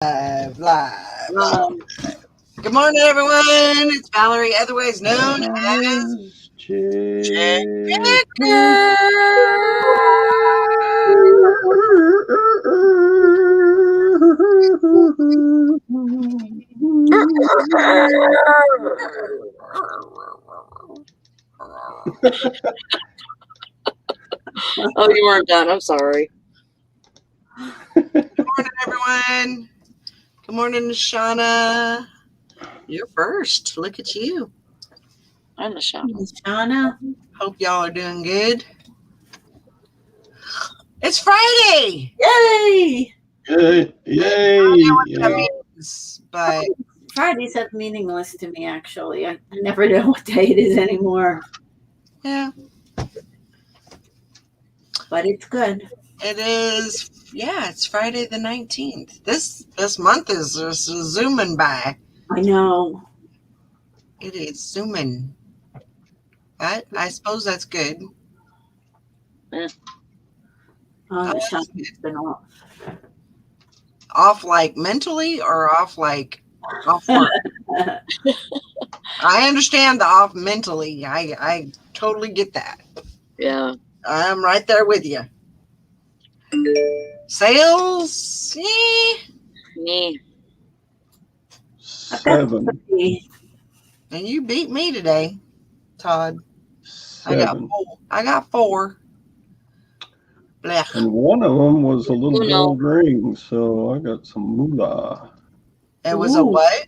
Live. Um, Good morning, everyone. It's Valerie, otherwise known as Chick Picker. oh, you weren't done. I'm sorry. Good morning, everyone. Good morning, Shauna. You're first. Look at you. I'm the shop. Shauna. Hope y'all are doing good. It's Friday. Yay! Yay! That Yay! means, but Fridays have meaningless to me, actually. I never know what day it is anymore, yeah, but it's good. it is. Yeah, it's Friday the 19th. This month is just zooming by. I know. It is zooming. But I suppose that's good. The shop has been off. Off like mentally or off like off work? I understand the off mentally. I totally get that. Yeah. I'm right there with you. Sales? Me. 7. And you beat me today, Todd. 7. I got 4. Blech. And one of them was a little Uno. gold ring, so I got some moolah. It was a Ooh. what?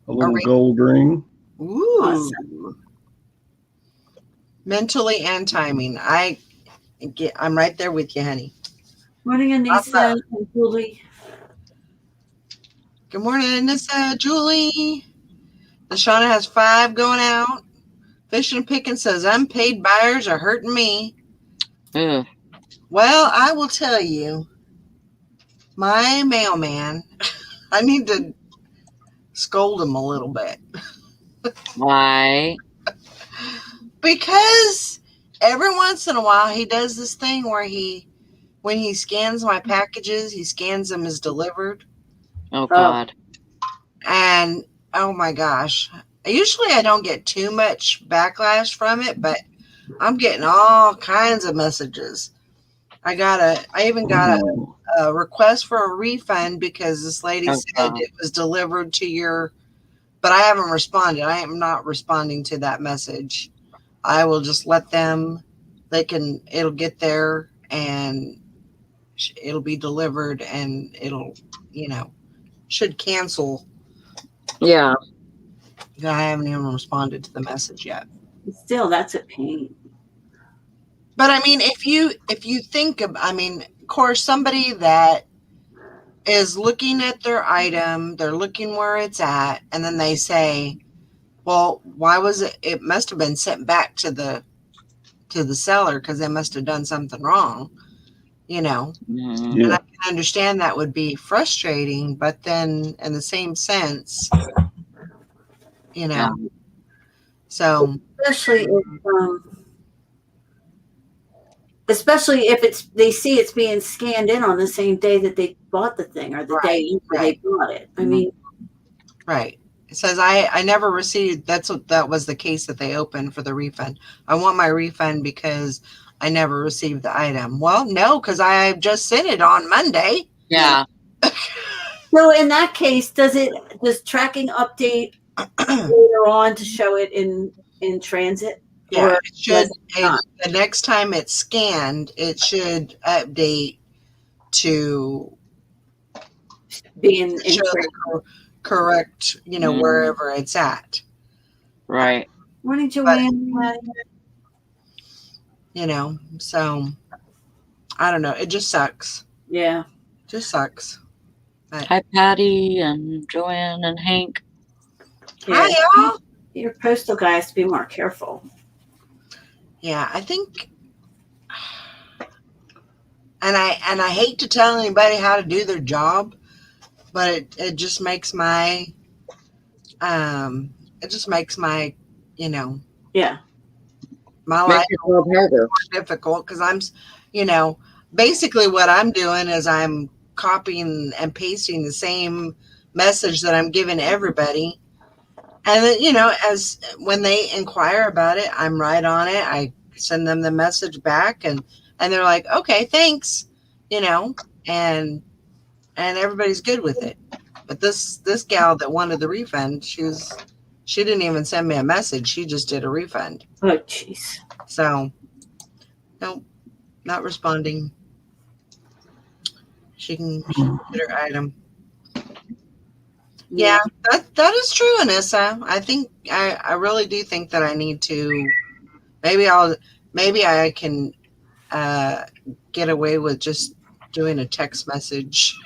A little ring? gold ring. Ooh. Awesome. Mentally and timing. I'm right there with you, honey. Morning, Anissa and Julie. Good morning, Anissa, Julie. Shauna has 5 going out. Fishing and Picking says unpaid buyers are hurting me. Mm. Well, I will tell you, my mailman, I need to scold him a little bit. Why? Because every once in a while he does this thing where when he scans my packages, he scans them as delivered. Oh, God. And, oh my gosh. Usually I don't get too much backlash from it, but I'm getting all kinds of messages. I even got a request for a refund because this lady said it was delivered to your, but I haven't responded. I am not responding to that message. I will just let them, it'll get there and it'll be delivered and it'll, should cancel. Yeah. I haven't even responded to the message yet. Still, that's a pain. But I mean, if you think of, of course, somebody that is looking at their item, they're looking where it's at, and then they say, well, why was it? It must have been sent back to the seller because they must have done something wrong, Mm. And I can understand that would be frustrating, but then in the same sense, so especially if they see it's being scanned in on the same day that they bought the thing or the day they bought it. I mean, right. It says I never received. That was the case that they opened for the refund. I want my refund because I never received the item. Well, no, because I just sent it on Monday. Yeah. So in that case, does tracking update later on to show it in transit? Yeah, it should. The next time it's scanned, it should update to be in correct, wherever it's at. Right. Morning, Joanne. So I don't know. It just sucks. Yeah. Just sucks. Hi, Patty and Joanne and Hank. Yeah. Hi, y'all. Your postal guy has to be more careful. Yeah, I think, and I hate to tell anybody how to do their job, but it just makes my, my life more difficult because I'm, basically what I'm doing is I'm copying and pasting the same message that I'm giving everybody. And then, as when they inquire about it, I'm right on it. I send them the message back, and they're like, okay, thanks, and everybody's good with it. But this gal that wanted the refund, she didn't even send me a message. She just did a refund. Oh, jeez. So, no, not responding. She can get her item. Yeah, that is true, Anissa. I think I really do think that I need to. Maybe I can get away with just doing a text message.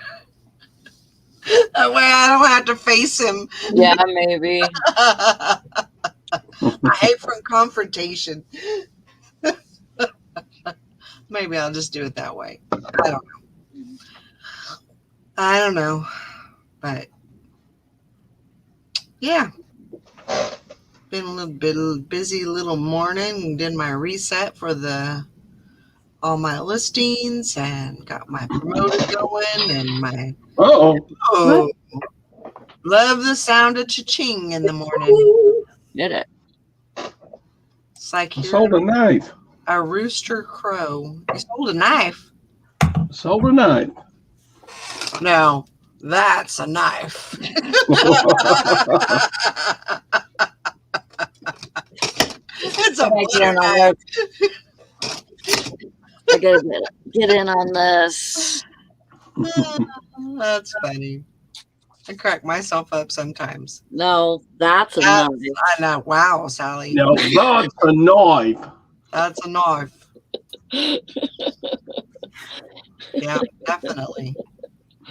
That way I don't have to face him. Yeah, maybe. I hate from confrontation. Maybe I'll just do it that way. I don't know. But yeah. Been a little bit busy little morning. Did my reset for all my listings and got my promoter going and my love the sound of cha-ching in the morning. Did it. It's like I sold a knife. a rooster crow. You sold a knife. Sold a knife. No, that's a knife. It's a knife. I gotta get in on this. That's funny. I crack myself up sometimes. No, that's a knife. I know. Wow, Sally. Now that's a knife. That's a knife. Yeah, definitely.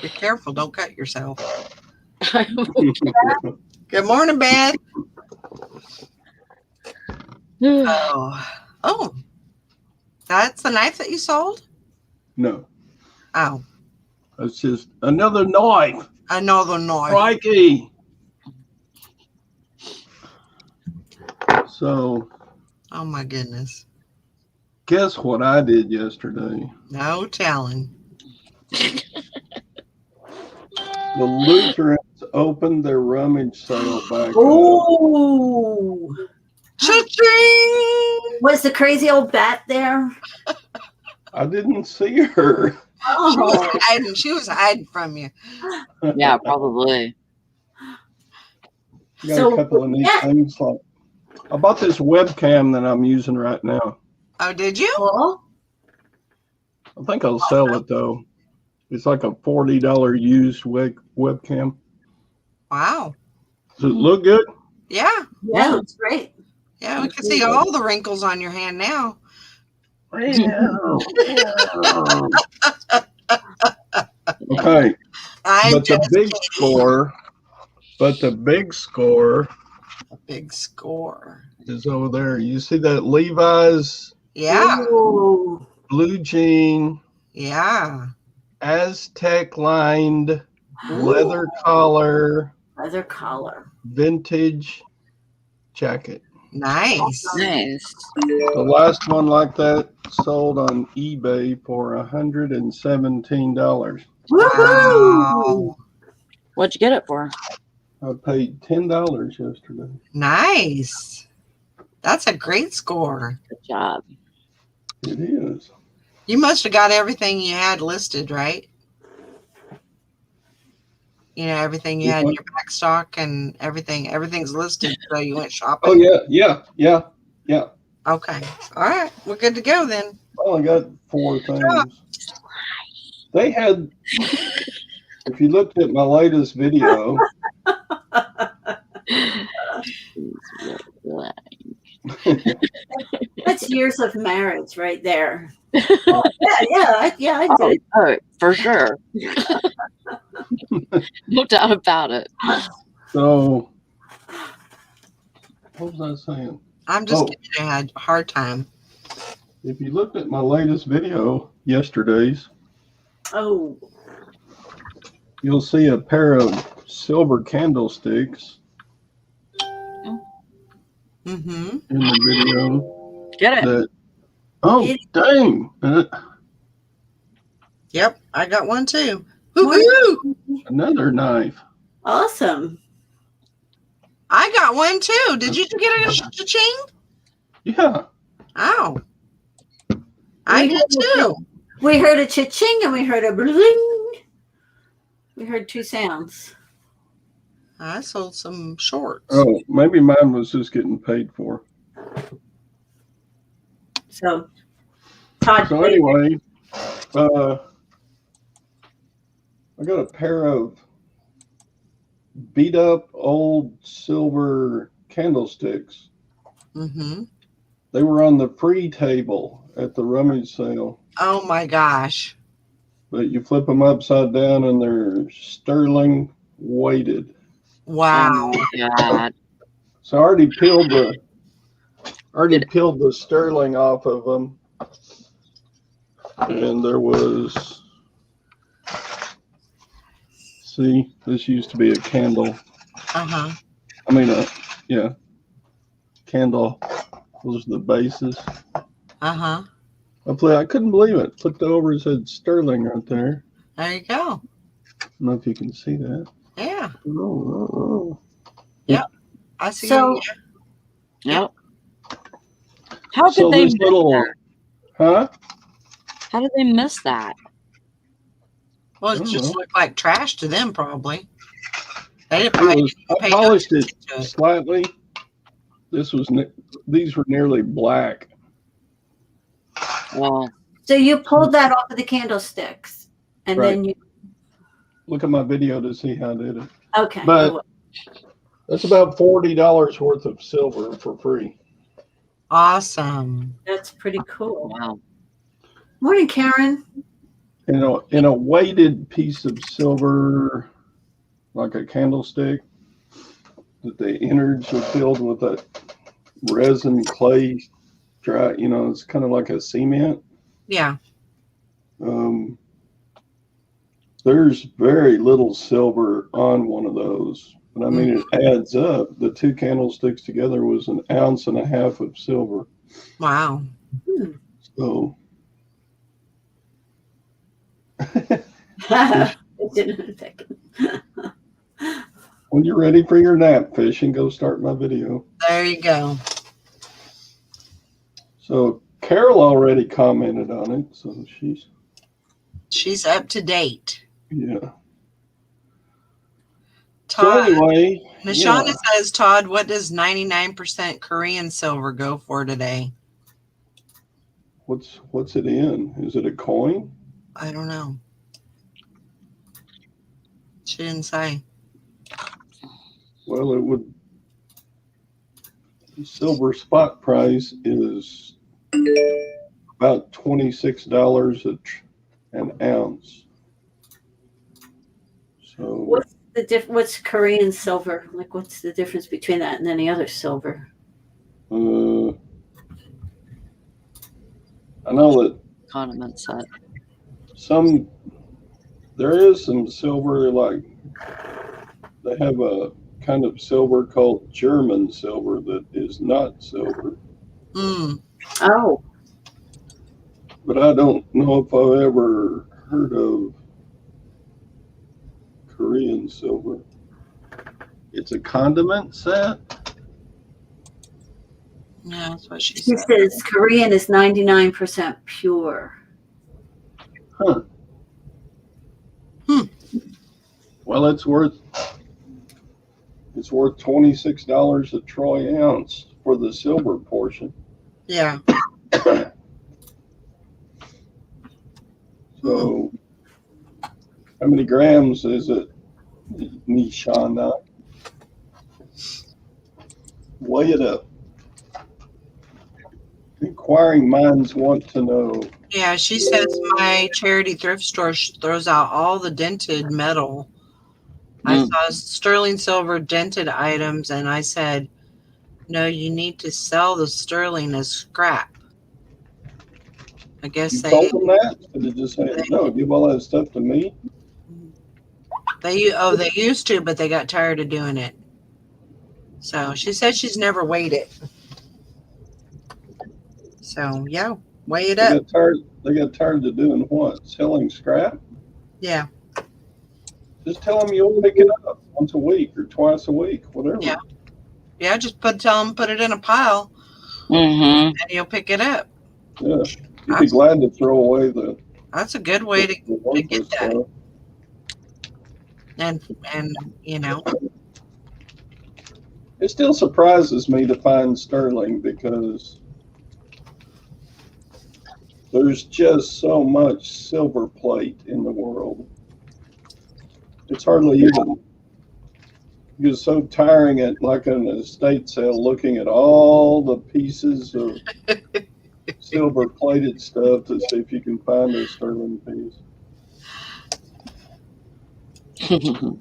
Be careful. Don't cut yourself. Good morning, Beth. Oh, that's the knife that you sold? No, Oh, that's just another knife. another knife. Crikey. So, Oh my goodness. guess what I did yesterday? No telling. The Lutherans opened their rummage sale back up. Oh, Cha-ching! was the crazy old bat there? I didn't see her. Oh, She was hiding from you. Yeah, probably. Got So, a couple of neat yeah. things. Like, I bought this webcam that I'm using right now. Oh, did you? cool. I think I'll sell it though. It's like a $40 used webcam. Wow. Does it look good? Yeah. Yeah, that's great. Yeah, we can see all the wrinkles on your hand now. Okay. I'm But the just big kidding. score, A big score. is over there. You see that Levi's Yeah. Ooh. blue jean, Yeah. Aztec lined, leather collar, Leather collar. vintage jacket. Nice. Nice. The last one like that sold on eBay for $117. Woohoo! What'd you get it for? I paid $10 yesterday. Nice. That's a great score. Good job. It is. You must have got everything you had listed, right? Everything you had in your back stock and everything. Everything's listed, so you went shopping. Oh yeah. Okay. All right. We're good to go then. Well, I got 4 things. They had, if you looked at my latest video, That's years of marriage right there. Oh, I did. Oh, for sure. No doubt about it. so what was I saying? I'm just Oh. giving you a hard time. If you looked at my latest video, yesterday's, Oh, you'll see a pair of silver candlesticks Mm-hmm. in the video. Get it. That, oh, dang. Yep. I got one too. Woo-hoo! Another knife. Awesome. I got one too. Did you get a cha-ching? Yeah. Oh. I We did heard too. We heard a cha-ching and we heard a bling. We heard two sounds. I sold some shorts. Oh, maybe mine was just getting paid for. So, Todd, So anyway, I got a pair of beat up old silver candlesticks. Mm-hmm. They were on the free table at the rummage sale, Oh my gosh. but you flip them upside down and they're sterling weighted. Wow. Oh my God. So I already peeled the sterling off of them, and there was. See, this used to be a candle. Uh-huh. I mean, yeah, candle. Those are the bases. Uh-huh. I couldn't believe it. Flipped over and said sterling right there. There you go. I don't know if you can see that. Yeah. Oh. I see. So- Yep. How could So they this miss little, that? huh? How did they miss that? Well, I it don't just know. looked like trash to them, probably. They didn't It probably was, didn't I pay no polished it attention to it. slightly. These were nearly black. Well, So you pulled that off of the candlesticks, and Right. then you. Look at my video to see how I did it. Okay. But that's about $40 worth of silver for free. Awesome. That's pretty cool. wow. Morning, Karen. In a weighted piece of silver, like a candlestick, that the innards are filled with that resin clay dry. It's kind of like a cement. Yeah. There's very little silver on one of those. But I mean, it adds up. The two candlesticks together was 1.5 ounces of silver. Wow. So when you're ready for your nap fishing, go start my video. There you go. So Carol already commented on it. So She's up to date. yeah. So Todd. anyway, Nishana yeah. says, Todd, what does 99% Korean silver go for today? What's it in? Is it a coin? I don't know. She didn't say. Well, the silver spot price is about $26 an ounce. So What's Korean silver? Like, what's the difference between that and any other silver? I know that Condiment set. there is some silver, like they have a kind of silver called German silver that is not silver. Oh, But I don't know if I've ever heard of Korean silver. It's a condiment set. Yeah, that's what she she said. says Korean is 99% pure. Huh. Well, it's worth $26 a troy ounce for the silver portion. Yeah. So, how many grams is it, Nishana? Weigh it up. Inquiring minds want to know. Yeah, she says my charity thrift store throws out all the dented metal. I saw sterling silver dented items, and I said, no, you need to sell the sterling as scrap. I guess You they told them that? Or did you say, no, give all that stuff to me? they used to, but they got tired of doing it. So she said she's never weighed it. So yeah, weigh it up. They got tired of doing what? Selling scrap? Yeah. Just tell them you'll pick it up once a week or twice a week, whatever. Yeah. Yeah, just tell them put it in a pile Mm-hmm. and you'll pick it up. Yeah. You'd be glad to throw away the That's a good way to worthless get that. stuff. And you know, It still surprises me to find sterling because there's just so much silver plate in the world. It's hardly even. It's so tiring at like an estate sale looking at all the pieces of silver plated stuff to see if you can find a sterling piece. Do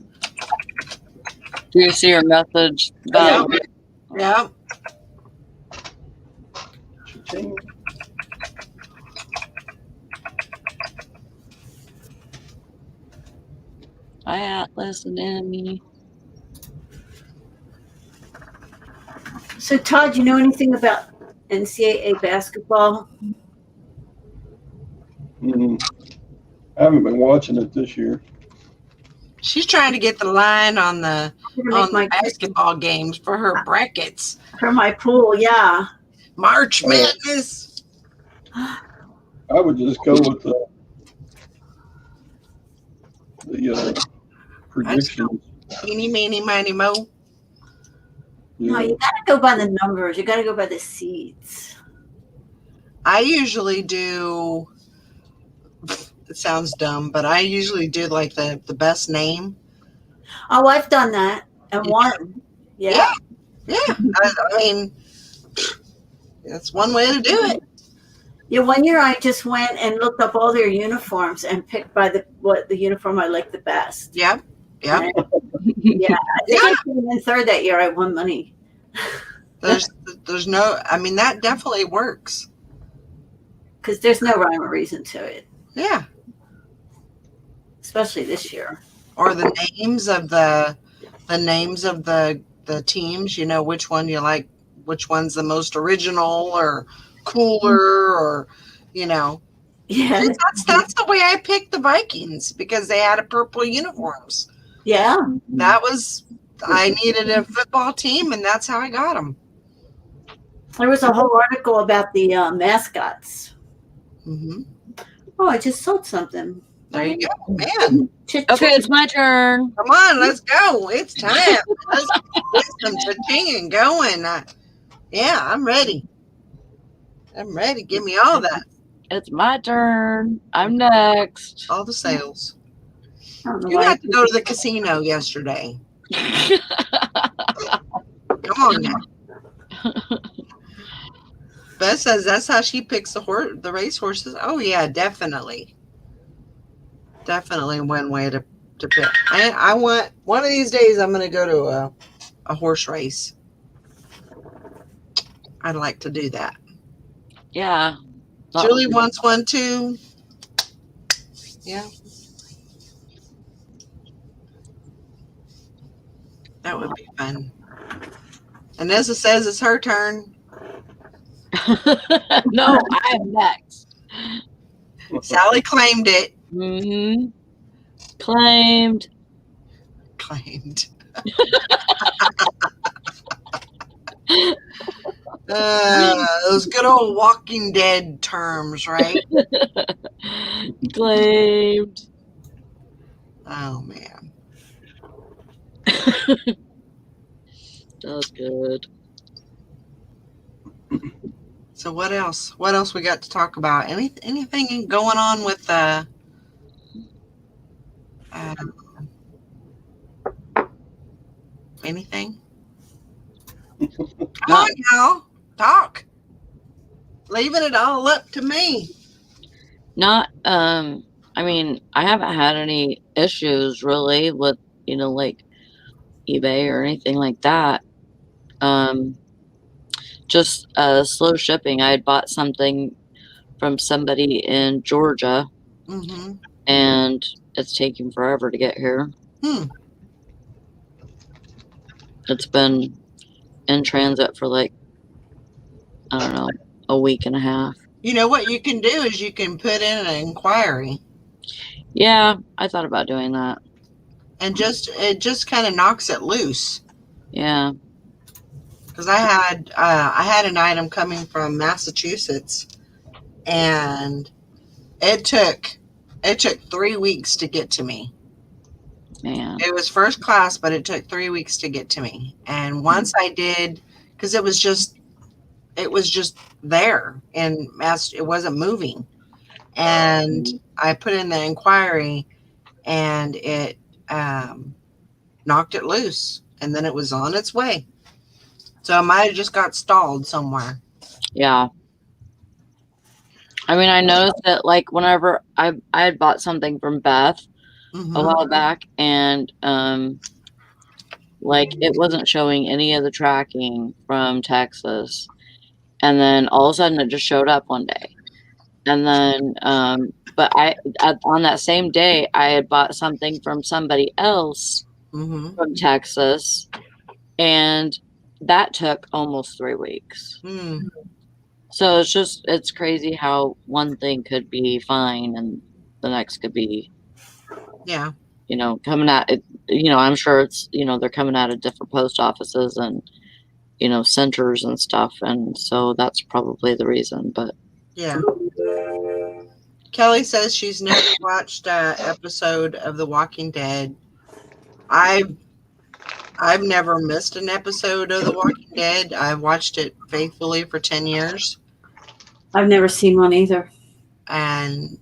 you see your message? Yeah. Yeah. Cha-ching. Hi, Atlas and Emmy. So, Todd, you know anything about NCAA basketball? I haven't been watching it this year. She's trying to get the line on the I'm gonna make my basketball games for her brackets. for my pool. Yeah. March Madness. I would just go with the predictions. Eeny, meeny, miny, mo. No, Yeah. you gotta go by the numbers. You gotta go by the seeds. I usually do. It sounds dumb, but I usually do like the best name. Oh, I've done that and won. Yeah. Yeah. I mean, that's one way to do it. Yeah, one year I just went and looked up all their uniforms and picked by the uniform I liked the best. Yep. Yep. Yeah, I think I came in third that year. I won money. There's no. I mean, that definitely works. Because there's no rhyme or reason to it, Yeah. especially this year. Or the names of the teams. You know which one you like. Which one's the most original or cooler, or you know. Yeah, That's the way I picked the Vikings because they had a purple uniforms. yeah. That was I needed a football team, and that's how I got them. There was a whole article about the mascots. Mm-hmm. Oh, I just sold something. There you go, man. Okay, it's my turn. Come on, let's go. It's time. Let's get some cha-ching and going. Yeah, I'm ready. I'm ready. Give me all that. It's my turn. I'm next. All the sales. I don't know You why. had to go to the casino yesterday. Come on now. Beth says that's how she picks the race horses. Oh yeah, definitely. Definitely one way to pick. I want one of these days I'm gonna go to a horse race. I'd like to do that. Yeah. Julie wants one too. Yeah. That would be fun. Anessa says it's her turn. No, I'm next. Sally claimed it. Mm-hmm. Claimed. Claimed. Those good old Walking Dead terms, right? Claimed. Oh man. That was good. So what else? What else we got to talk about? Anything going on with anything? Come on, y'all. Talk. Leaving it all up to me. Not, I mean, I haven't had any issues really with, like eBay or anything like that. Just slow shipping. I had bought something from somebody in Georgia, Mm-hmm. and it's taking forever to get here. It's been in transit for like, I don't know, a week and a half. You know what you can do is you can put in an inquiry. Yeah, I thought about doing that. and it just kind of knocks it loose. Yeah. Because I had an item coming from Massachusetts, and it took 3 weeks to get to me. Man. It was first class, but it took 3 weeks to get to me. And once I did, because it was just there, and it wasn't moving. And I put in the inquiry, and it knocked it loose, and then it was on its way. So I might have just got stalled somewhere. Yeah. I mean, I noticed that like whenever I had bought something from Beth a while back, and like it wasn't showing any of the tracking from Texas, and then all of a sudden it just showed up one day, and then but on that same day I had bought something from somebody else from Texas, and that took almost 3 weeks. So it's crazy how one thing could be fine and the next could be, coming at it. I'm sure it's, they're coming out of different post offices and, centers and stuff. And so that's probably the reason, but. Yeah. Kelly says she's never watched an episode of The Walking Dead. I've never missed an episode of The Walking Dead. I've watched it faithfully for 10 years. I've never seen one either. And,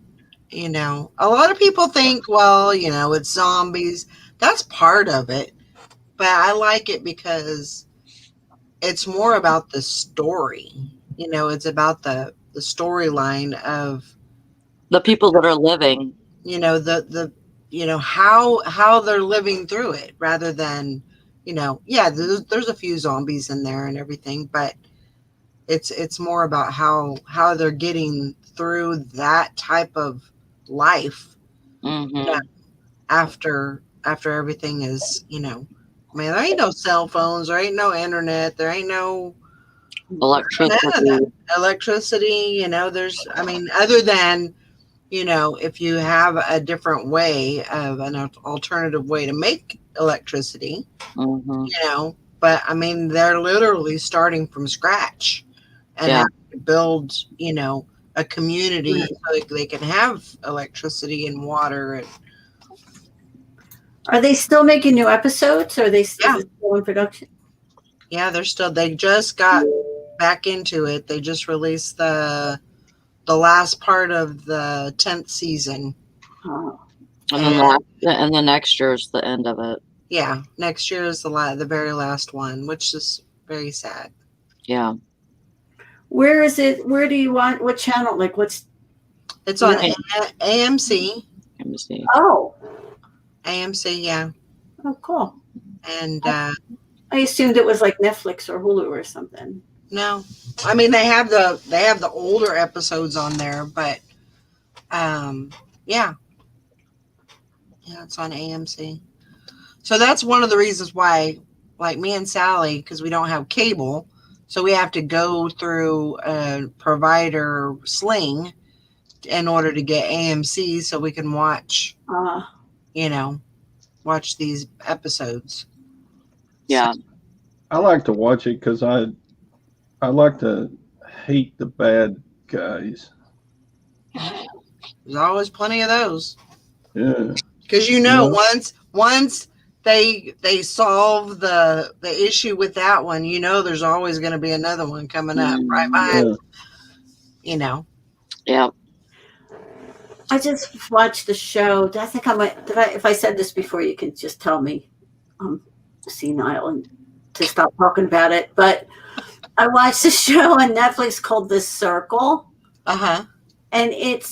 a lot of people think, well, it's zombies. That's part of it. But I like it because it's more about the story. It's about the storyline of the people that are living. How they're living through it, rather than, there's a few zombies in there and everything, but it's more about how they're getting through that type of life after everything is, there ain't no cell phones, there ain't no internet, there ain't no electricity, there's, other than, if you have a different way of an alternative way to make electricity, but they're literally starting from scratch and have to build, a community so they can have electricity and water. And are they still making new episodes, or are they still in production? Yeah, they just got back into it. They just released the last part of the 10th season. Oh. And the next year is the end of it. Yeah, next year is the very last one, which is very sad. Yeah. Where is it? Where do you want? What channel? Like what's? It's on AMC. AMC. Oh. AMC, yeah. Oh, cool. And I assumed it was like Netflix or Hulu or something. No, they have the older episodes on there, but yeah, it's on AMC. So that's one of the reasons why, like me and Sally, because we don't have cable, so we have to go through a provider Sling in order to get AMC, so we can watch, watch these episodes. Yeah, I like to watch it because I like to hate the bad guys. There's always plenty of those. Yeah. Because once they solve the issue with that one, there's always going to be another one coming up right behind. Yeah. I just watched the show. I think I might. If I said this before, you can just tell me I'm senile and to stop talking about it. But I watched a show on Netflix called The Circle. And it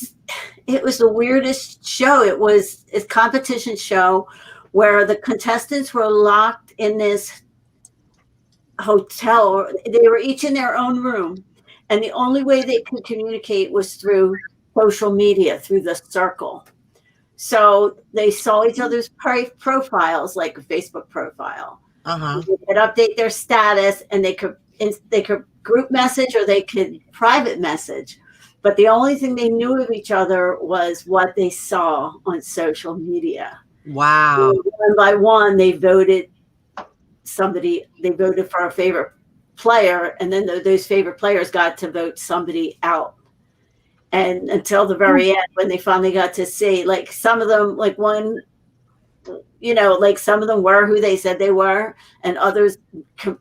was the weirdest show. It was a competition show where the contestants were locked in this hotel. They were each in their own room, and the only way they could communicate was through social media, through The Circle. So they saw each other's profiles, like a Facebook profile. They could update their status, and they could group message or they could private message. But the only thing they knew of each other was what they saw on social media. Wow. One by one, they voted for a favorite player, and then those favorite players got to vote somebody out. And until the very end, when they finally got to see, like some of them, like one, like some of them were who they said they were, and others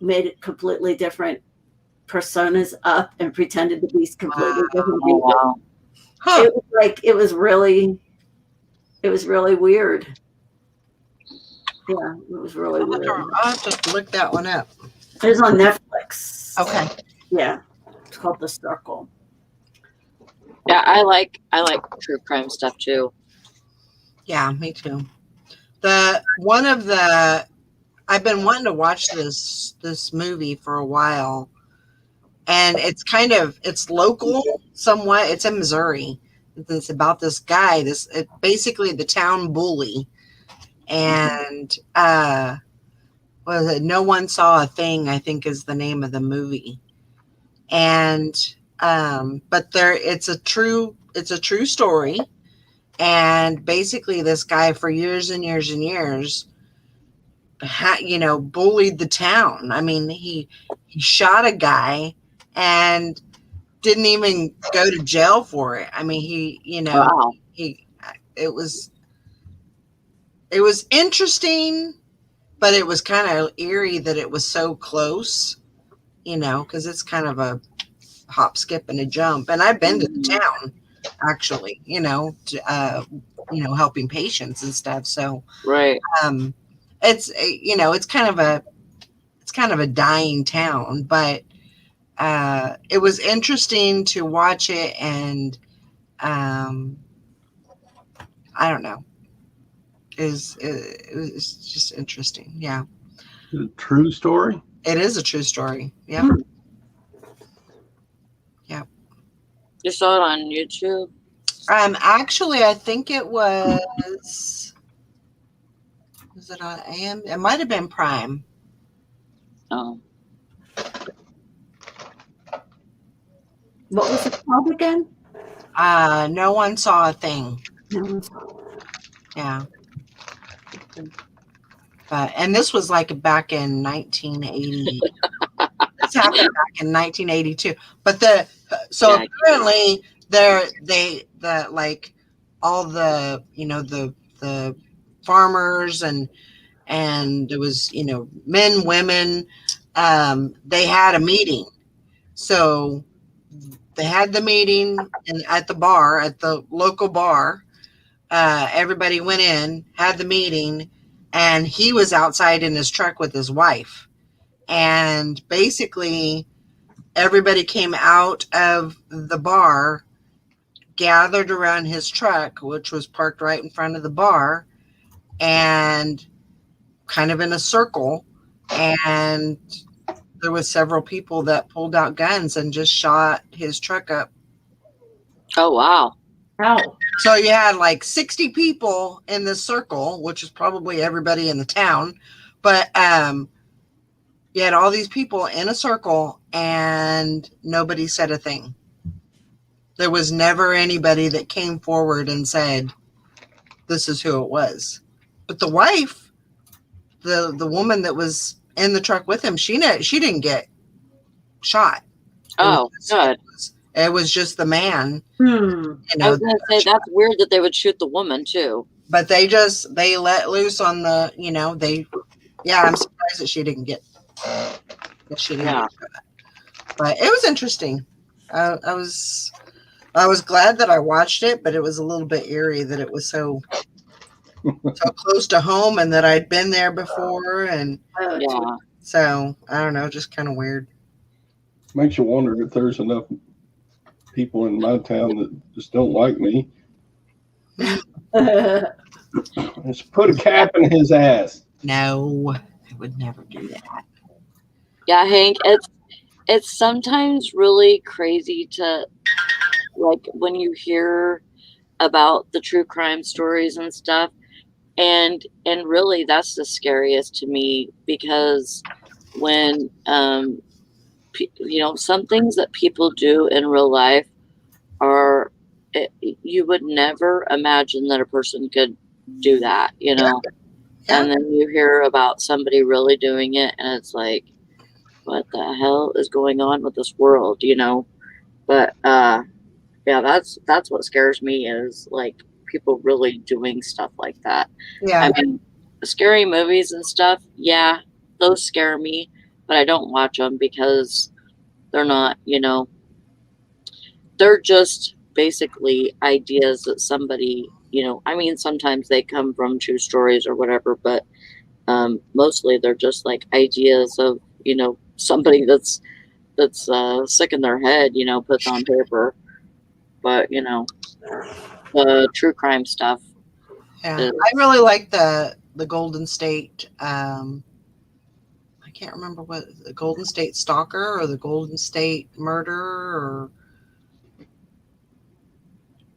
made it completely different personas up and pretended to be completely different Oh, people. wow. Huh. It was really weird. Yeah, it was really weird. I'll have to look that one up. It was on Netflix. Okay. Yeah, it's called The Circle. Yeah, I like true crime stuff too. Yeah, me too. I've been wanting to watch this movie for a while, and it's local somewhat. It's in Missouri. It's about this guy, basically the town bully, and what was it? No One Saw a Thing, I think is the name of the movie. And but it's a true story. And basically this guy for years and years and years bullied the town. I mean, he shot a guy and didn't even go to jail for it. I mean, Wow. it was interesting, but it was kind of eerie that it was so close, because it's kind of a hop, skip, and a jump. And I've been to the town, actually, helping patients and stuff. So, Right. it's kind of a dying town, but it was interesting to watch it, and I don't know. It was just interesting. Yeah. A true story? It is a true story. Yeah. Yeah. You saw it on YouTube? Actually, I think it was it on AM? It might have been Prime. Oh. What was it called again? No One Saw a Thing. Yeah. And this was like back in 1980. This happened back in 1982. But apparently all the the farmers and there was men, women, they had a meeting. So they had the meeting at the local bar. Everybody went in, had the meeting, and he was outside in his truck with his wife. And basically, everybody came out of the bar, gathered around his truck, which was parked right in front of the bar, and kind of in a circle. And there was several people that pulled out guns and just shot his truck up. Oh, wow. Oh. So you had like 60 people in this circle, which is probably everybody in the town. But you had all these people in a circle and nobody said a thing. There was never anybody that came forward and said, this is who it was. But the wife, the woman that was in the truck with him, she didn't get shot. Oh, good. It was just the man. Hmm. I was going to say, that's weird that they would shoot the woman, too. But they let loose on the, I'm surprised that she didn't get shot. But it was interesting. I was glad that I watched it, but it was a little bit eerie that it was so close to home and that I'd been there before. And so, I don't know, just kind of weird. Makes you wonder if there's enough people in my town that just don't like me. Just put a cap in his ass. No, I would never do that. Yeah, Hank, it's sometimes really crazy to, like, when you hear about the true crime stories and stuff, and really that's the scariest to me, because when some things that people do in real life you would never imagine that a person could do that, you know? Yeah. And then you hear about somebody really doing it, and it's like, what the hell is going on with this world, you know? But yeah, that's what scares me is like people really doing stuff like that. Yeah. I mean, scary movies and stuff, yeah, those scare me, but I don't watch them because they're not, you know, they're just basically ideas that somebody, you know, I mean, sometimes they come from true stories or whatever, but mostly they're just like ideas of, you know, somebody that's sick in their head, you know, puts on paper. But, you know, the true crime stuff Yeah. is, I really like the Golden State. I can't remember what the Golden State Stalker or the Golden State Murder or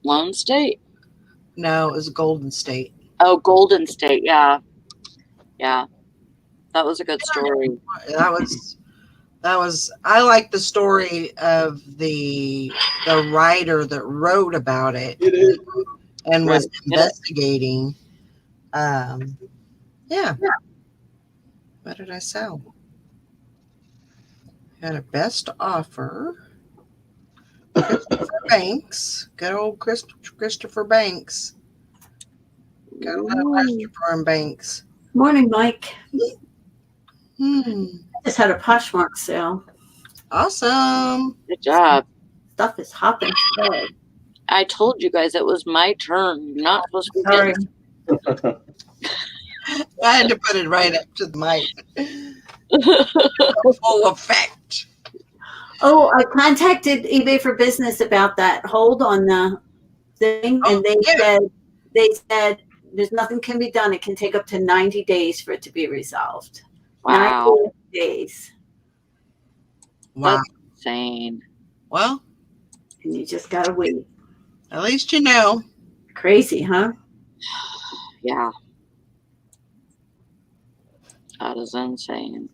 Lone State. no, it was Golden State. Oh, Golden State. Yeah. Yeah. That was a good story. That was I like the story of the writer that wrote about it It is. and was Right. investigating. Yeah. What did I sell? Had a best offer. Christopher Banks. Good old Christopher Banks. Got a lot of Christopher and Banks. Morning, Mike. Hmm. Just had a Poshmark sale. Awesome. Good job. Stuff is hopping today. I told you guys it was my turn. You're not supposed to be Sorry. getting- I had to put it right up to the mic. Full effect. Oh, I contacted eBay for Business about that hold on the thing, Oh, and they yeah. said there's nothing can be done. It can take up to 90 days for it to be resolved. Wow. 90 days, Wow. That's insane. Well, and you just gotta wait. at least you know. Crazy, huh? Yeah. That is insane.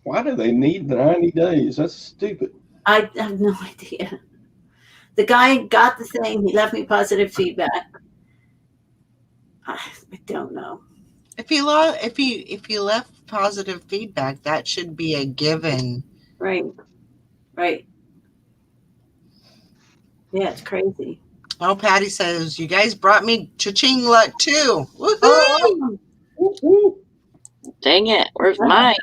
Why do they need 90 days? That's stupid. I have no idea. The guy got the thing. He left me positive feedback. I don't know. If you left positive feedback, that should be a given. Right. Yeah, it's crazy. Oh, Patty says, you guys brought me cha-ching luck too. Woohoo! Oh, Woo-hoo. Dang it. Where's mine?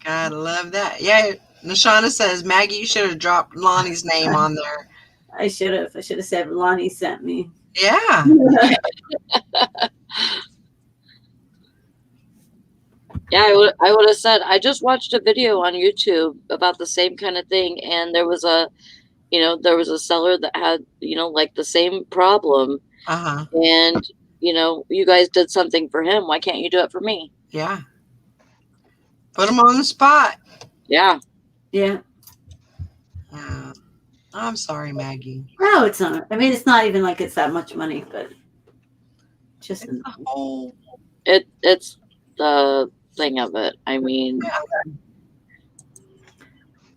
Gotta love that. Yeah, Nashana says, Maggie, you should have dropped Lonnie's name on there. I should have said Lonnie sent me. Yeah. Yeah, I would have said, I just watched a video on YouTube about the same kind of thing. And there was a seller that had, like the same problem. Uh-huh. And, you guys did something for him. Why can't you do it for me? Yeah. Put him on the spot. Yeah. Yeah. I'm sorry, Maggie. No, it's not. I mean, it's not even like it's that much money, but just It's the whole It's the thing of it. I mean,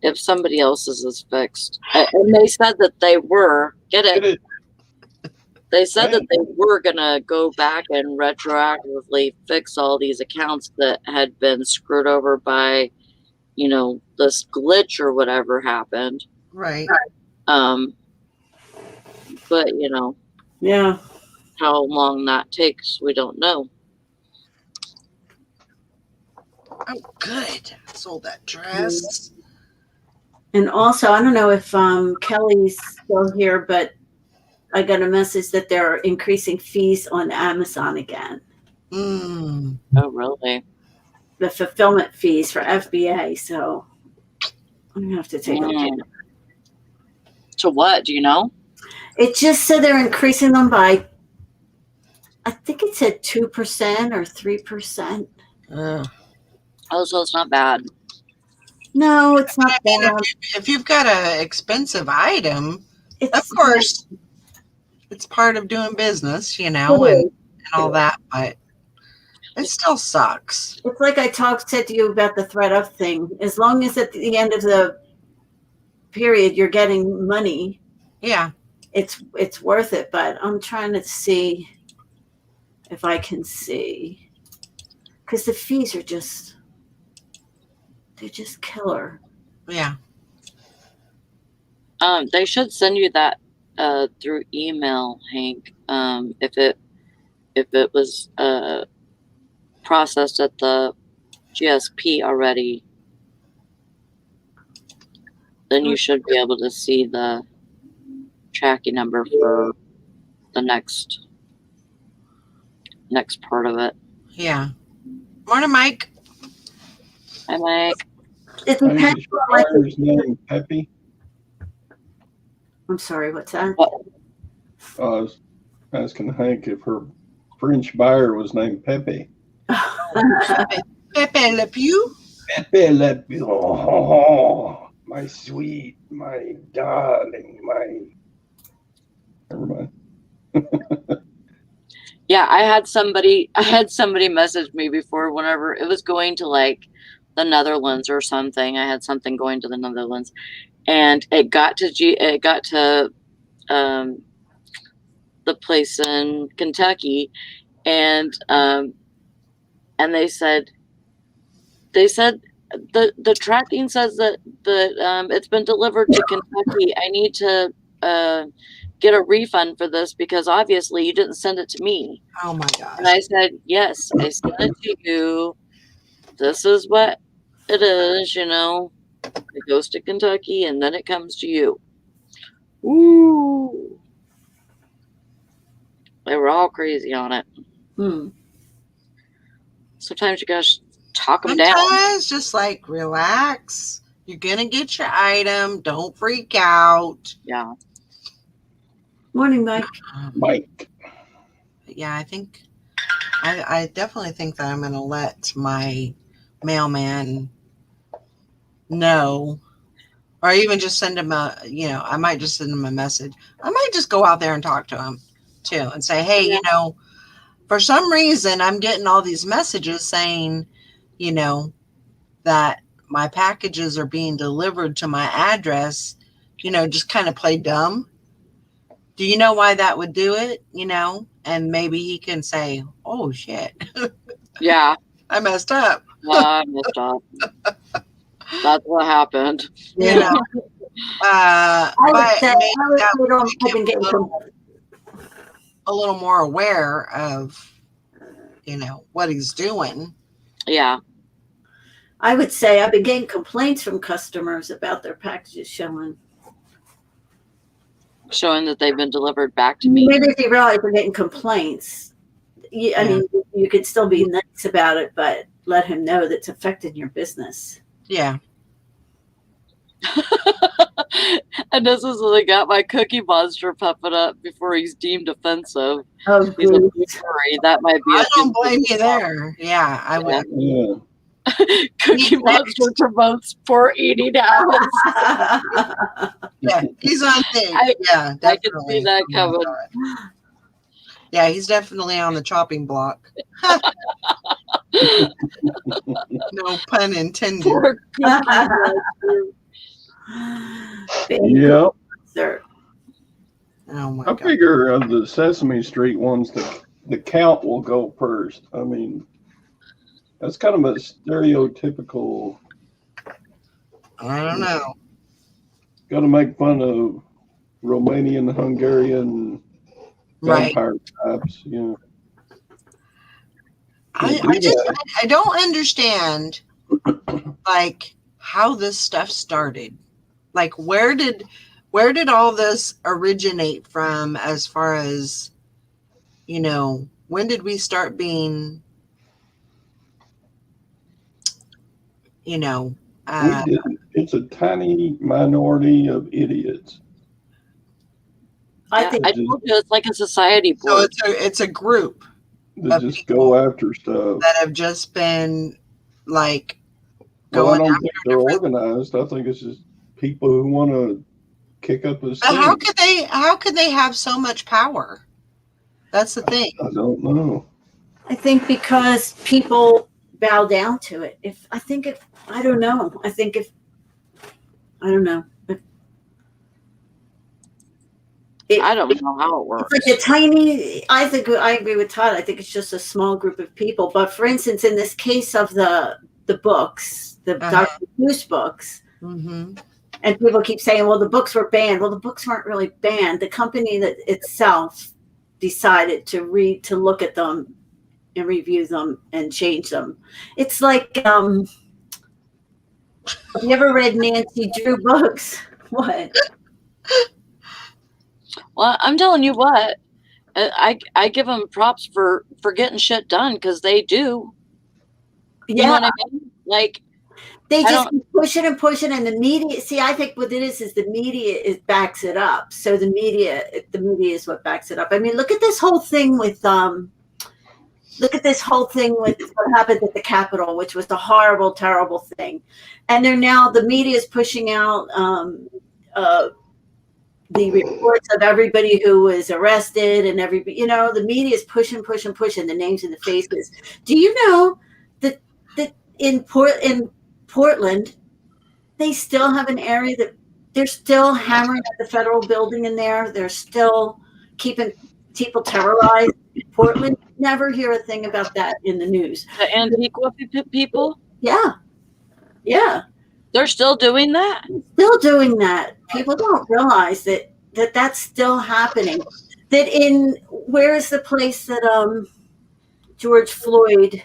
if somebody else's is fixed, and they said that they were, Get it? they said that they were going to go back and retroactively fix all these accounts that had been screwed over by, this glitch or whatever happened. right. But, yeah. how long that takes, we don't know. Oh, good. Sold that dress. And also, I don't know if Kelly's still here, but I got a message that they're increasing fees on Amazon again. Mm. Oh, really? The fulfillment fees for FBA. So I'm gonna have to take a look. To what? Do you know? It just said they're increasing them by, I think it said 2% or 3%. Oh, so it's not bad. No, it's not I mean, bad. if you've got an expensive item, It's, of course, it's part of doing business, it and is. all that, but it still sucks. It's like I said to you about the ThreadUp thing. As long as at the end of the period you're getting money, Yeah. it's worth it. But I'm trying to see if I can see, because the fees are they're just killer. Yeah. They should send you that through email, Hank. If it was processed at the GSP already, then you should be able to see the tracking number for the next part of it. Yeah. Morning, Mike. Hi, Mike. It I think depends the on like buyer's name Peppy. I'm sorry, what's that? I was asking Hank if her French buyer was named Pepe. Pepe Le Pew. Pepe Le Pew. Oh, my sweet, my darling, my. Never mind. Yeah, I had somebody message me before whenever it was going to like the Netherlands or something. I had something going to the Netherlands, and it got to the place in Kentucky, and they said the tracking says that it's been delivered to Kentucky. I need to get a refund for this because obviously you didn't send it to me. Oh my gosh. And I said, yes, I sent it to you. This is what it is, you know. It goes to Kentucky and then it comes to you. Ooh. They were all crazy on it. Sometimes you gotta talk them down. Sometimes just like relax. You're gonna get your item. Don't freak out. Yeah. Morning, Mike. Mike. Yeah, I think I definitely think that I'm gonna let my mailman know, or even just send him I might just send him a message. I might just go out there and talk to him too and say, hey, for some reason I'm getting all these messages saying, that my packages are being delivered to my address, just kind of play dumb. Do you know why that would do it? And maybe he can say, oh shit. Yeah. I messed up. I messed up. That's what happened. I would say I've been getting a little more aware of, what he's doing. Yeah. I would say I've been getting complaints from customers about their packages showing that they've been delivered back to me. Maybe if you realize they're getting complaints, I mean, you could still be nice about it, but let him know that's affecting your business. Yeah. And this is when I got my Cookie Monster puppet up before he's deemed offensive. Oh, he's sorry. That might be. I don't blame you there. Yeah, I would. Yeah. Cookie Monster promotes poor eating habits. Yeah, he's on thing. Yeah, definitely. I can see that coming. Yeah, he's definitely on the chopping block. No pun intended. Poor Cookie Yeah. Oh my I God. figure of the Sesame Street ones, the count will go first. I mean, that's kind of a stereotypical. I don't know. Got to make fun of Romanian, Hungarian vampire types. Yeah. I don't understand like how this stuff started. Like where did all this originate from as far as, when did we start being, It's a tiny minority of idiots. I think I told you it's like a society board. So it's a group that just go after stuff that have just been like going. going I don't after think they're organized. I think it's just people who want to kick up a But how could they have so much power? That's the thing. I don't know. I think because people bow down to it. I don't know. I don't know how it works. It's like a tiny. I agree with Todd. I think it's just a small group of people. But for instance, in this case of the books, the Dr. Seuss books, Mm-hmm. and people keep saying, "Well, the books were banned." Well, the books weren't really banned. The company that itself decided to look at them and review them and change them. It's like, have you ever read Nancy Drew books? What? Well, I'm telling you what, I give them props for getting shit done because they do. You know what I mean? Like, they just keep pushing and pushing, and the media. See, I think what it is the media backs it up. So the media is what backs it up. I mean, look at this whole thing with what happened at the Capitol, which was a horrible, terrible thing. And the media is pushing out the reports of everybody who was arrested, and everybody, the media is pushing the names and the faces. Do you know that in Portland, they still have an area that they're still hammering at the federal building in there. They're still keeping people terrorized. Portland, never hear a thing about that in the news. The Antifa people? Yeah. They're still doing that? Still doing that. People don't realize that that's still happening. Where's the place that George Floyd,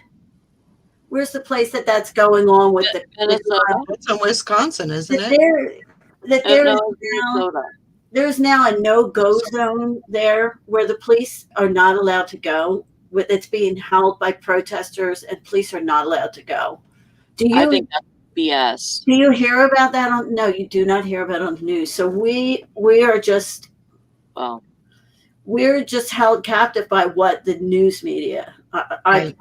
where's the place that's going on with the Minnesota? It's in Wisconsin, isn't it? There's now a no-go zone there where the police are not allowed to go. It's being held by protesters, and police are not allowed to go. I think that's BS. Do you hear about that? No, you do not hear about it on the news. So we are just, we're just held captive by what the news media. I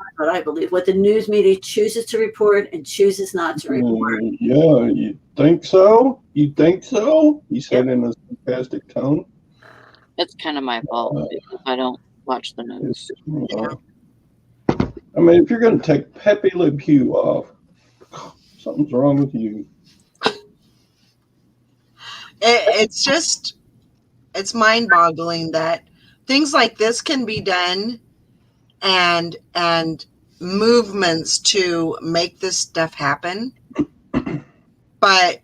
believe what the news media chooses to report and chooses not to report. Yeah, you think so? You think so? He said in a sarcastic tone. It's kind of my fault because I don't watch the news. I mean, if you're going to take Pepe Le Pew off, something's wrong with you. It's mind-boggling that things like this can be done, and movements to make this stuff happen, but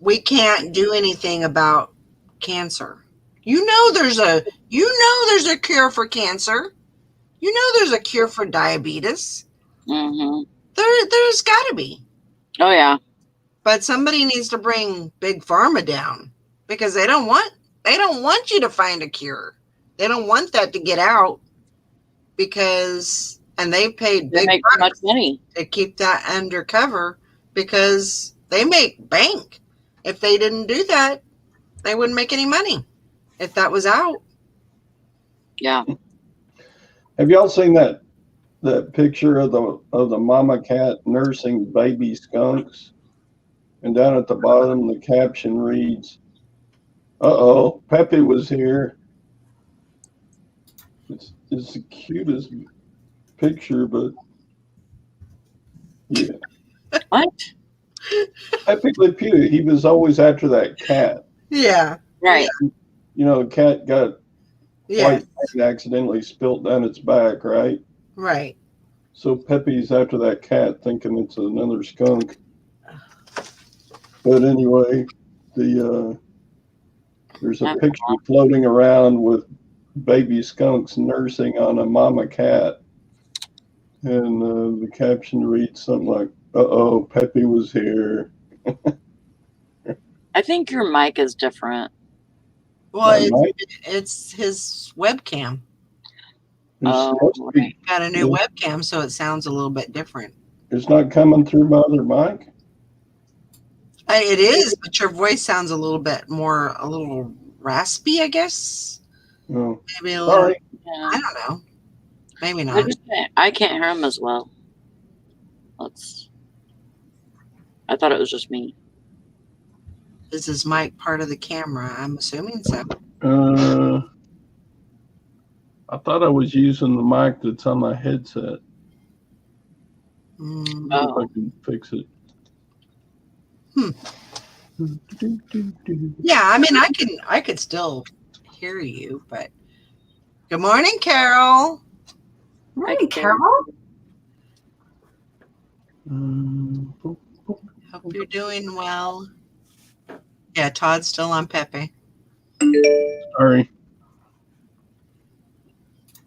we can't do anything about cancer. There's a cure for cancer. There's a cure for diabetes. Mm-hmm. There's got to be. Oh yeah. But somebody needs to bring Big Pharma down, because they don't want you to find a cure. They don't want that to get out, and they paid big bucks money to keep that undercover, because they make bank. If they didn't do that, they wouldn't make any money if that was out. Yeah. Have y'all seen that picture of the mama cat nursing baby skunks? And down at the bottom, the caption reads, "Uh-oh, Pepe was here." It's the cutest picture, but yeah. What? Pepe Le Pew, he was always after that cat. Yeah. Right. The cat got Yeah. accidentally spilt down its back, right? Right. So Pepe's after that cat, thinking it's another skunk. But anyway, there's a picture floating around with baby skunks nursing on a mama cat, and the caption reads something like, "Uh-oh, Pepe was here." I think your mic is different. Well, it's his webcam. Right. Got a new webcam, so it sounds a little bit different. It's not coming through my other mic? It is, but your voice sounds a little raspy, I guess. Oh, maybe a little. sorry. Yeah. I don't know. Maybe not. I can't hear him as well. I thought it was just me. Is his mic part of the camera? I'm assuming so. I thought I was using the mic that's on my headset. Mm. If I can fix it. Yeah, I mean, I could still hear you, but good morning, Carol. Morning, Carol. Hope you're doing well. Yeah, Todd's still on Pepe. Sorry.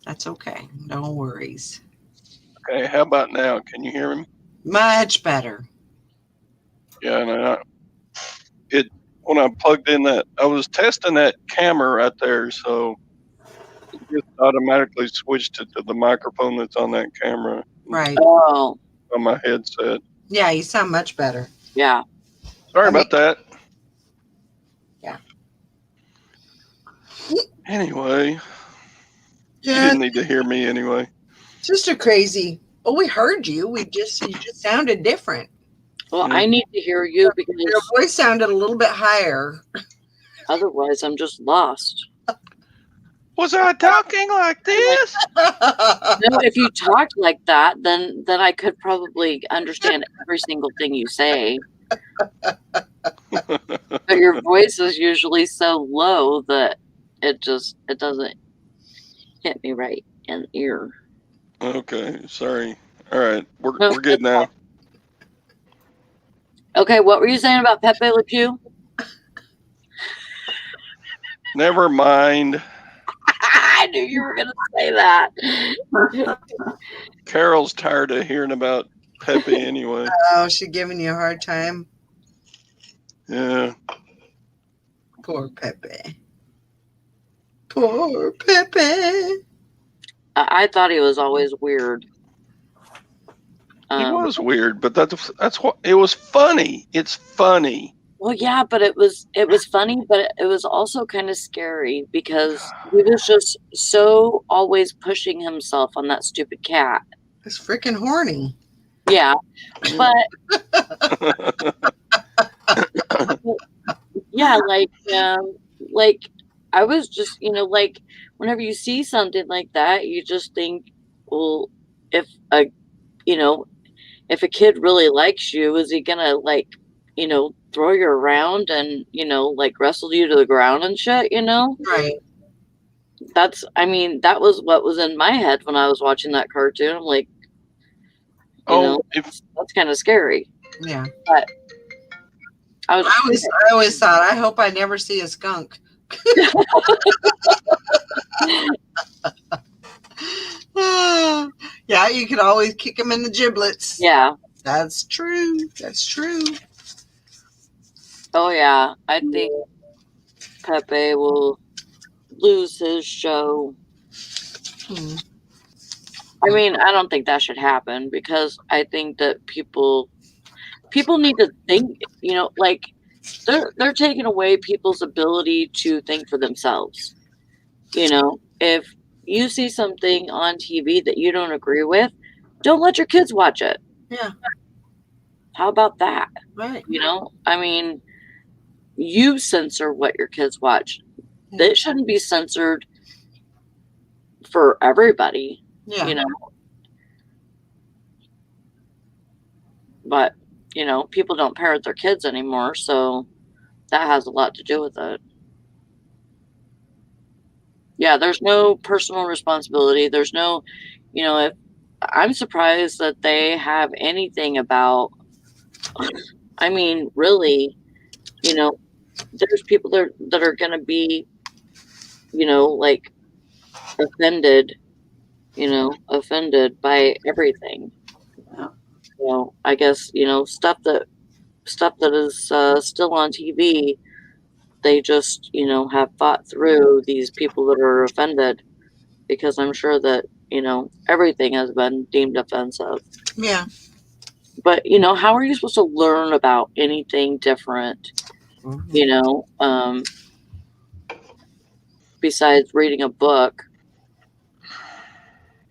That's okay. No worries. Okay, how about now? Can you hear me? Much better. Yeah, and when I plugged in that, I was testing that camera right there, so it just automatically switched it to the microphone that's on that camera Right. Oh, on my headset. Yeah, you sound much better. yeah. Sorry I mean- about that. Yeah. Anyway, you Yeah, didn't need to hear me anyway. just a crazy. Oh, we heard you. You just sounded different. Well, Yeah. I need to hear you Your because voice sounded a little bit higher. otherwise I'm just lost. Was I talking like this? No, if you talked like that, then I could probably understand every single thing you say. But your voice is usually so low that it doesn't hit me right in the ear. Okay, sorry. All right, No, we're good now. Okay, what were you saying about Pepe Le Pew? Never mind. I knew you were gonna say that. Carol's tired of hearing about Pepe anyway. Oh, she giving you a hard time. Yeah. Poor Pepe. Poor Pepe. I thought he was always weird. It was weird, but that's what it was funny. It's funny. Well, yeah, but it was funny, but it was also kind of scary because he was just so always pushing himself on that stupid cat. It's freaking horny. Yeah, but yeah, like I was just, like whenever you see something like that, you just think, well, if if a kid really likes you, is he gonna throw you around and like wrestle you to the ground and shit? Right. That was what was in my head when I was watching that cartoon. I'm like, that's kind of scary. Yeah. But I always thought, I hope I never see a skunk. Yeah, you could always kick him in the giblets. Yeah. That's true. That's true. Oh yeah, I think Pepe will lose his show. I mean, I don't think that should happen because I think that people need to think, like they're taking away people's ability to think for themselves. If you see something on TV that you don't agree with, don't let your kids watch it. Yeah. How about that? Right. I mean, you censor what your kids watch. Yeah. It shouldn't be censored for everybody. Yeah. But people don't parent their kids anymore, so that has a lot to do with it. Yeah, there's no personal responsibility. There's no, if I'm surprised that they have anything about, I mean, really, there's people that are going to be, like offended by everything. Yeah. So I guess, stuff that is still on TV, they just, have thought through these people that are offended, because I'm sure that, everything has been deemed offensive. Yeah. But, how are you supposed to learn about anything different, besides reading a book?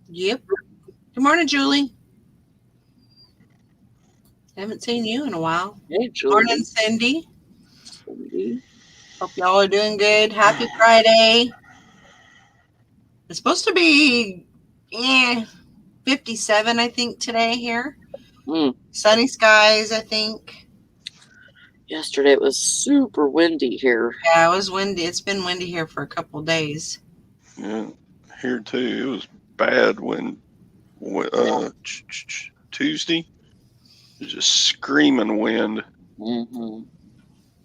Yep. Good morning, Julie. Haven't seen you in a while. Hey, Julie. Morning, Cindy. Hope y'all are doing good. Happy Friday. It's supposed to be 57, I think, today here. Sunny skies, I think. Yesterday it was super windy here. Yeah, it was windy. It's been windy here for a couple days. Yeah, here too. It was bad when Tuesday. It was just screaming wind. Hmm.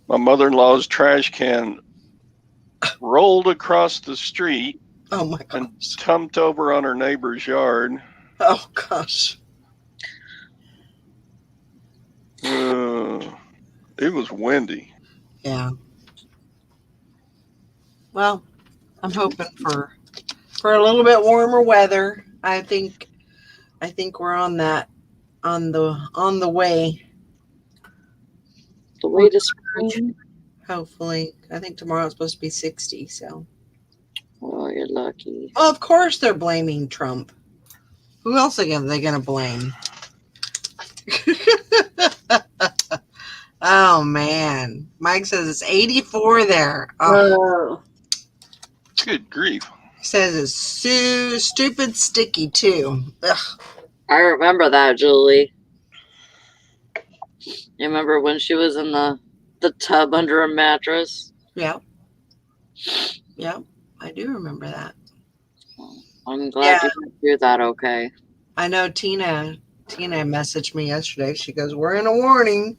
My mother-in-law's trash can rolled across the street Oh my and gosh. tumped over on her neighbor's yard. Oh gosh. It was windy. Yeah. Well, I'm hoping for a little bit warmer weather. I think we're on the way. The way to spring. Hopefully, I think tomorrow it's supposed to be 60. So, Oh, you're lucky. well, of course they're blaming Trump. Who else are they going to blame? Oh man, Mike says it's 84 there. Oh, Oh, Good grief. he says it's stupid sticky too. Ugh. I remember that, Julie. You remember when she was in the tub under a mattress? Yep. I do remember that. I'm glad you went through that okay. I know Tina messaged me yesterday. She goes, "We're in a warning.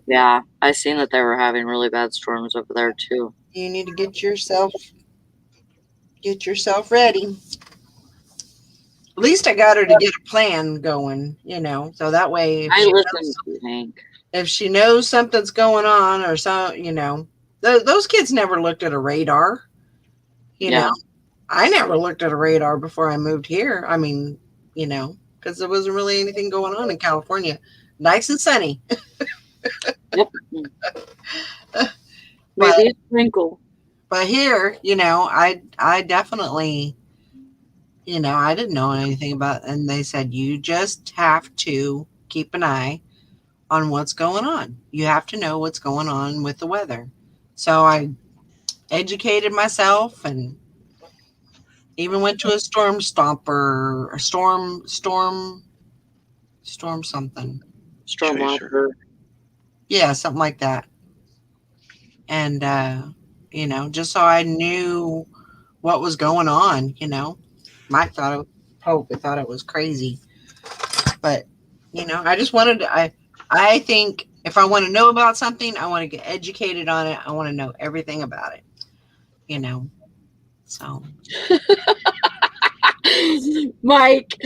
Yeah, I seen that they were having really bad storms over there too. You need to get yourself ready." At least I got her to get a plan going, so that way I listened to Hank. if she knows something's going on or so, those kids never looked at a radar. Yeah. I never looked at a radar before I moved here. I mean, because there wasn't really anything going on in California. Nice and sunny. Yep. Maybe a sprinkle. But here, I definitely, I didn't know anything about, and they said, you just have to keep an eye on what's going on. You have to know what's going on with the weather. So I educated myself and even went to a storm stomper, a storm something. Storm Chaser. watcher. Yeah, something like that. And, just so I knew what was going on, Mike probably thought it was crazy. But, I just wanted to, I think if I want to know about something, I want to get educated on it. I want to know everything about it, so. Mike,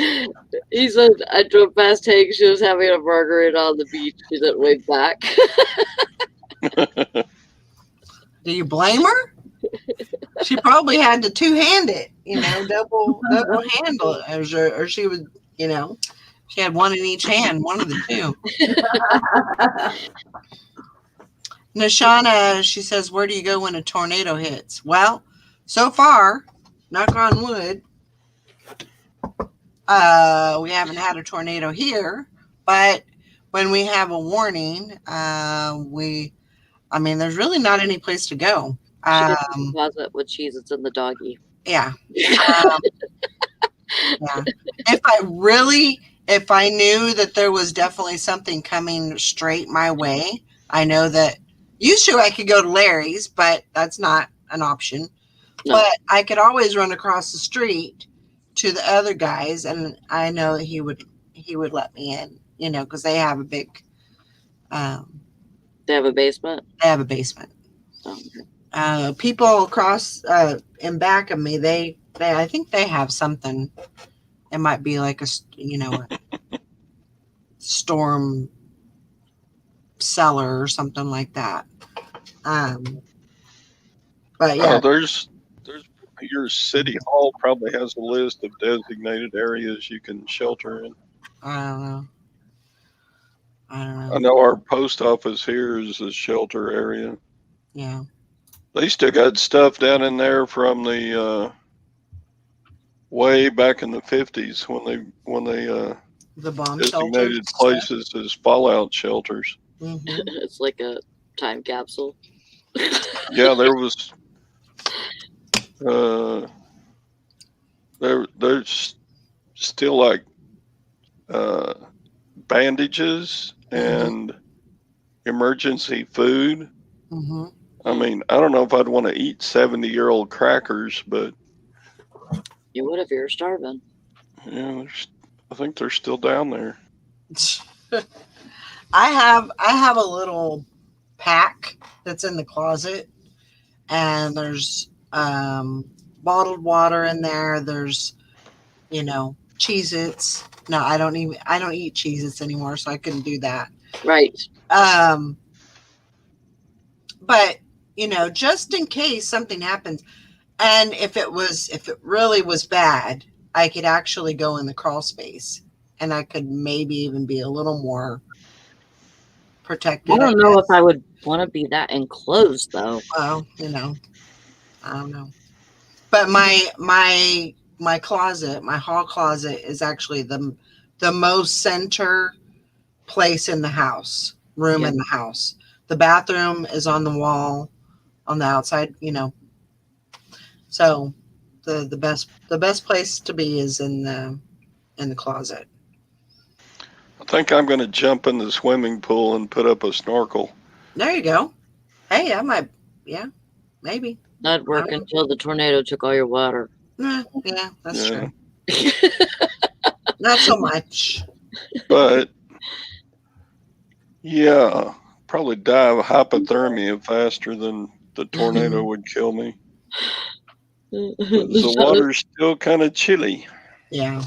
he said, I drove past Hank. She was having a margarita on the beach. She didn't wave back. Do you blame her? She probably had to two-hand it, double handle it, or she would, she had one in each hand, one of the two. Nashana, she says, where do you go when a tornado hits? Well, so far, knock on wood, we haven't had a tornado here, but when we have a warning, there's really not any place to go. She goes in the closet with cheese. It's in the doggy. Yeah. Yeah. If I knew that there was definitely something coming straight my way, I know that usually I could go to Larry's, but that's not an option. No. But I could always run across the street to the other guys, and I know that he would let me in, because they have a big. They have a basement. They have a basement. Oh. People across in back of me, they I think they have something. It might be like a storm cellar or something like that. But yeah, There's your city hall probably has a list of designated areas you can shelter in. I don't know. I know our post office here is a shelter area. Yeah. They still got stuff down in there from the way back in the 50s when they The bomb designated shelters. places as fallout shelters. Mm-hmm. It's like a time capsule. Yeah, there was there's still like bandages and emergency food. Hmm. I mean, I don't know if I'd want to eat 70-year-old crackers, but You would if you were starving. yeah, I think they're still down there. I have a little pack that's in the closet, and there's bottled water in there. There's, Cheez-Its. No, I don't eat Cheez-Its anymore, so I couldn't do that. Right. But just in case something happens, and if it really was bad, I could actually go in the crawl space, and I could maybe even be a little more protected. I don't know if I would want to be that enclosed though. Well, I don't know. But my closet, my hall closet, is actually the most center place in the house, room Yeah. in the house. The bathroom is on the wall on the outside, So the best place to be is in the closet. I think I'm going to jump in the swimming pool and put up a snorkel. There you go. Hey, I might, yeah, maybe. That'd work until the tornado took all your water. Yeah, that's Yeah. true. Not so much. But yeah, probably die of hypothermia faster than the tornado would kill me. The water's still kind of chilly. Yeah.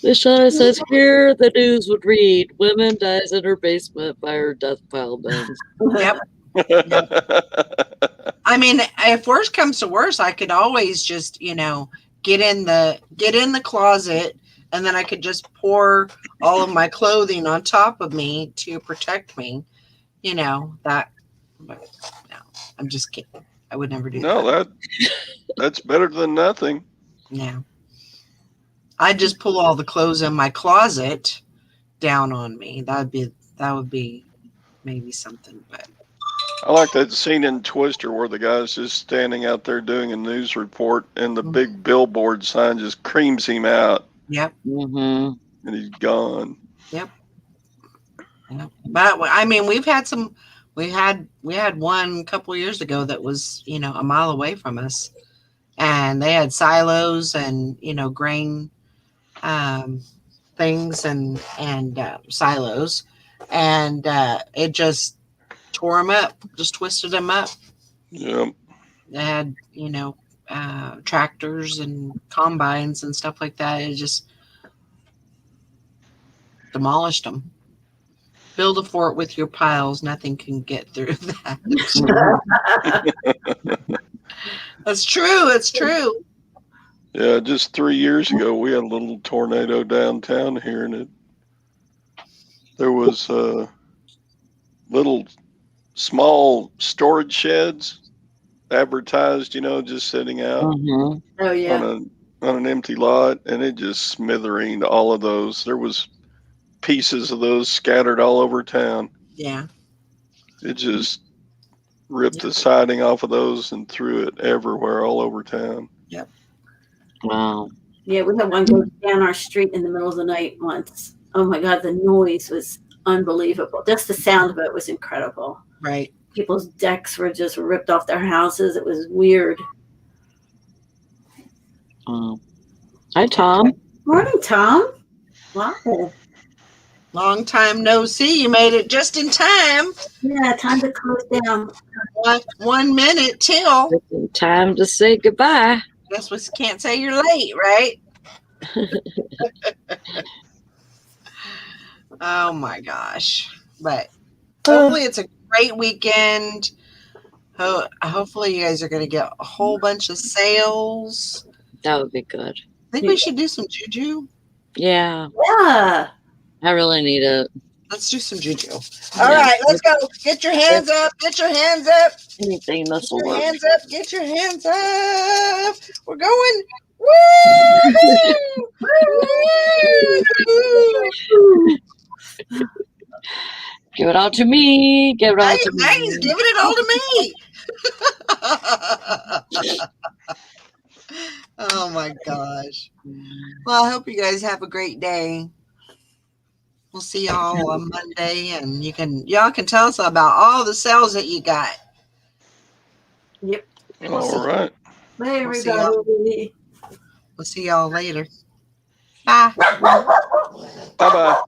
The Shauna says, here the news would read, woman dies in her basement by her death pile bins. Yep. I mean, if worse comes to worse, I could always just, get in the closet, and then I could just pour all of my clothing on top of me to protect me. But no, I'm just kidding. I would never do that. No, that's better than nothing. Yeah. I'd just pull all the clothes in my closet down on me. That would be maybe something, but I like that scene in Twister where the guy's just standing out there doing a news report and the big billboard sign just creams him out yep. Mm-hmm. and he's gone. Yep. But I mean, we had one a couple years ago that was, a mile away from us, and they had silos and, grain things and silos, and it just tore them up, just twisted them up. Yep. They had, tractors and combines and stuff like that. It just demolished them. Build a fort with your piles. Nothing can get through that. That's true. It's true. Yeah, just 3 years ago, we had a little tornado downtown here, and there was little small storage sheds advertised, just sitting out Mm-hmm. Oh yeah. on an empty lot, and it just smithereened all of those. There was pieces of those scattered all over town. Yeah. It just ripped the siding off of those and threw it everywhere, all over town. Wow. Yeah, we had one go down our street in the middle of the night once. Oh my God, the noise was unbelievable. Just the sound of it was incredible. Right. People's decks were just ripped off their houses. It was weird. Hi, Tom. Morning, Tom. Wow. Long time no see. You made it just in time. Yeah, time to close down. 1 minute till. Time to say goodbye. Guess we can't say you're late, right? Oh my gosh. But hopefully it's a great weekend. Hopefully you guys are going to get a whole bunch of sales. That would be good. I think we should do some juju. Yeah, Yeah. I really need it. Let's do some juju. All right, let's go. Get your hands up. Get your hands up. Anything this will Get your work. hands up. Get your hands up. We're going. Woo! Woo! Give it all to me. Give it all Hey, to now he's me. giving it all to me. Oh my gosh. Well, I hope you guys have a great day. We'll see y'all on Monday, and y'all can tell us about all the sales that you got. Yep. All right. Bye, We'll see y'all. everybody. We'll see y'all later. Bye. Bye bye.